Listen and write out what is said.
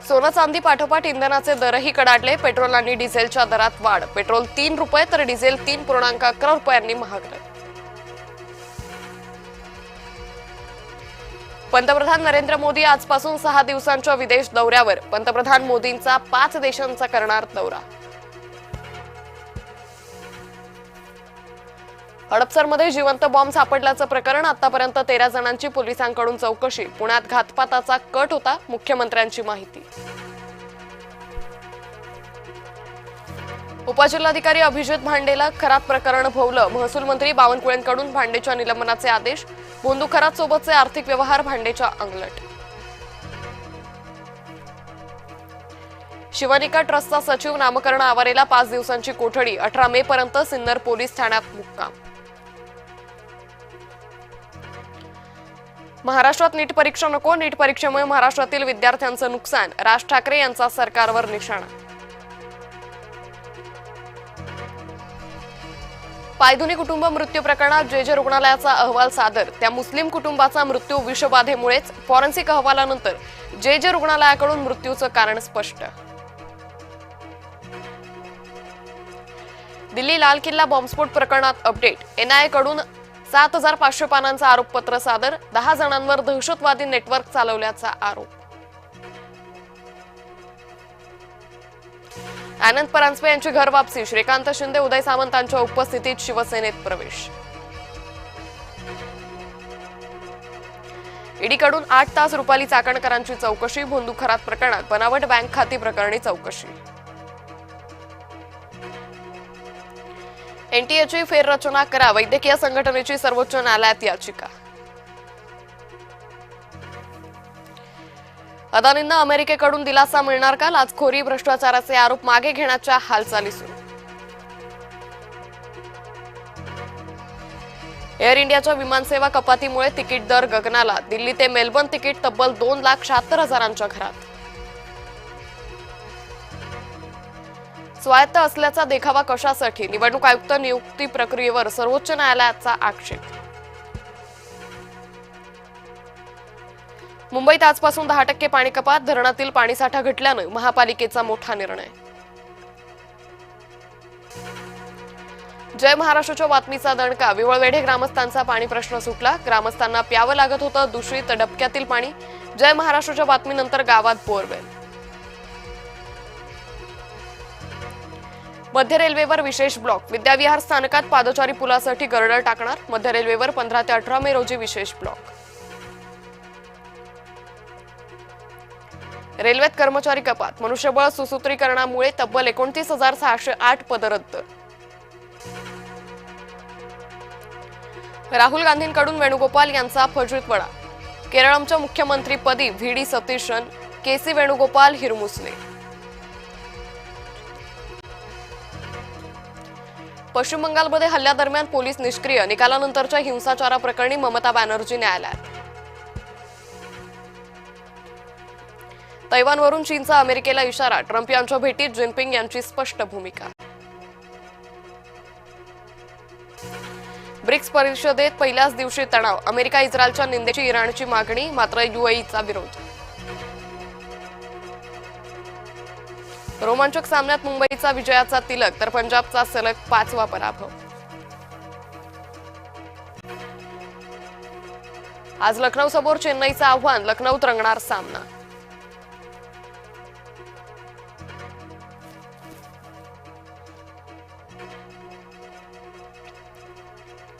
सोनं चांदी पाठोपाठ इंधनाचे दरही कडाडले। पेट्रोल आणि डिझेलच्या दरात वाढ। पेट्रोल 3 रुपये तर डिझेल 3.11 रुपयांनी महागले। पंतप्रधान नरेंद्र मोदी आजपासून 6 दिवसांच्या विदेश दौऱ्यावर। पंतप्रधान मोदींचा 5 देशांचा करणार दौरा। हडपसरमध्ये जिवंत बॉम्ब सापडल्याचं प्रकरण। आतापर्यंत 13 जणांची पोलिसांकडून चौकशी। पुण्यात घातपाताचा कट होता, मुख्यमंत्र्यांची माहिती। उपजिल्हाधिकारी अभिजित भांडेला खरात प्रकरण भोवलं। महसूल मंत्री बावनकुळेंकडून भांडेच्या निलंबनाचे आदेश। बोंदू खरात सोबतचे आर्थिक व्यवहार भांडेच्या अंगलट। शिवनिका ट्रस्टचा सचिव नामकरण आवारेला 5 दिवसांची कोठडी। 18 मे पर्यंत सिन्नर पोलीस ठाण्यात मुक्काम। महाराष्ट्रात नीट परीक्षा नको। नीट परीक्षेमुळे महाराष्ट्रातील विद्यार्थ्यांचं नुकसान। राज ठाकरे यांचा सरकारवर निशाणा। पायधुनी कुटुंब मृत्यू प्रकरणात जे रुग्णालयाचा अहवाल सादर। त्या मुस्लिम कुटुंबाचा मृत्यू विषबाधेमुळेच। फॉरेन्सिक अहवालानंतर जे रुग्णालयाकडून मृत्यूचं कारण स्पष्ट। दिल्ली लाल किल्ला बॉम्बस्फोट प्रकरणात अपडेट। एनआयए कडून 7500 पानांचं आरोपपत्र सादर। 10 जणांवर दहशतवादी नेटवर्क चालवल्याचा आरोप। आनंद परांजपे यांची घर वापसी। श्रीकांत शिंदे उदय सामंतांच्या उपस्थितीत शिवसेनेत प्रवेश। ईडीकडून 8 तास रुपाली चाकणकरांची चौकशी। बोंदू खरात प्रकरणात बनावट बँक खाती प्रकरणी चौकशी। एनटीएची फेररचना करा। वैद्यकीय संघटनेची सर्वोच्च न्यायालयात याचिका। अदानींना अमेरिकेकडून दिलासा मिळणार का? लाचखोरी भ्रष्टाचाराचे आरोप मागे घेण्याच्या हालचाली सुरू। एअर इंडियाच्या विमानसेवा कपातीमुळे तिकीट दर गगनाला। दिल्ली ते मेलबर्न तिकीट तब्बल 2,76,000च्या घरात। स्वायत्त असल्याचा देखावा कशासाठी? निवडणूक आयुक्त नियुक्ती प्रक्रियेवर सर्वोच्च न्यायालयाचा आक्षेप। मुंबईत आजपासून 10% पाणी कपात। धरणातील पाणीसाठा घटल्यानं महापालिकेचा मोठा निर्णय। जय महाराष्ट्राच्या बातमीचा दणका। विवळवेढे ग्रामस्थांचा पाणी प्रश्न सुटला। ग्रामस्थांना प्यावं लागत होतं दूषित डबक्यातील पाणी। जय महाराष्ट्राच्या बातमीनंतर गावात बोरवेल। मध्य रेल्वेवर विशेष ब्लॉक। विद्याविहार स्थानकात पादचारी पुलासाठी गर्डर टाकणार। मध्य रेल्वेवर 15 ते 18 मे रोजी विशेष ब्लॉक। रेल्वेत कर्मचारी कपात। मनुष्यबळ सुसूत्रीकरणामुळे तब्बल 29,608 पद रद्द। राहुल गांधींकडून वेणुगोपाल यांचा फजितवडा। केरळच्या मुख्यमंत्रीपदी व्ही.डी. सतीशन, के.सी. वेणुगोपाल हिरमुसले। पश्चिम बंगालमध्ये हल्ल्यादरम्यान पोलीस निष्क्रिय। निकालानंतरच्या हिंसाचाराप्रकरणी ममता बॅनर्जी न्यायालयात। तैवानवरून चीनचा अमेरिकेला इशारा। ट्रम्प यांच्या भेटीत जिनपिंग यांची स्पष्ट भूमिका। ब्रिक्स परिषदेत पहिल्याच दिवशी तणाव। अमेरिका इस्रायलच्या निंदेची इराणची मागणी, मात्र यूएईचा विरोध। रोमांचक सामन्यात मुंबईचा विजयाचा तिलक तर पंजाबचा सलग 5वा पराभव। आज लखनौ समोर चेन्नईचं आव्हान। लखनौत रंगणार सामना।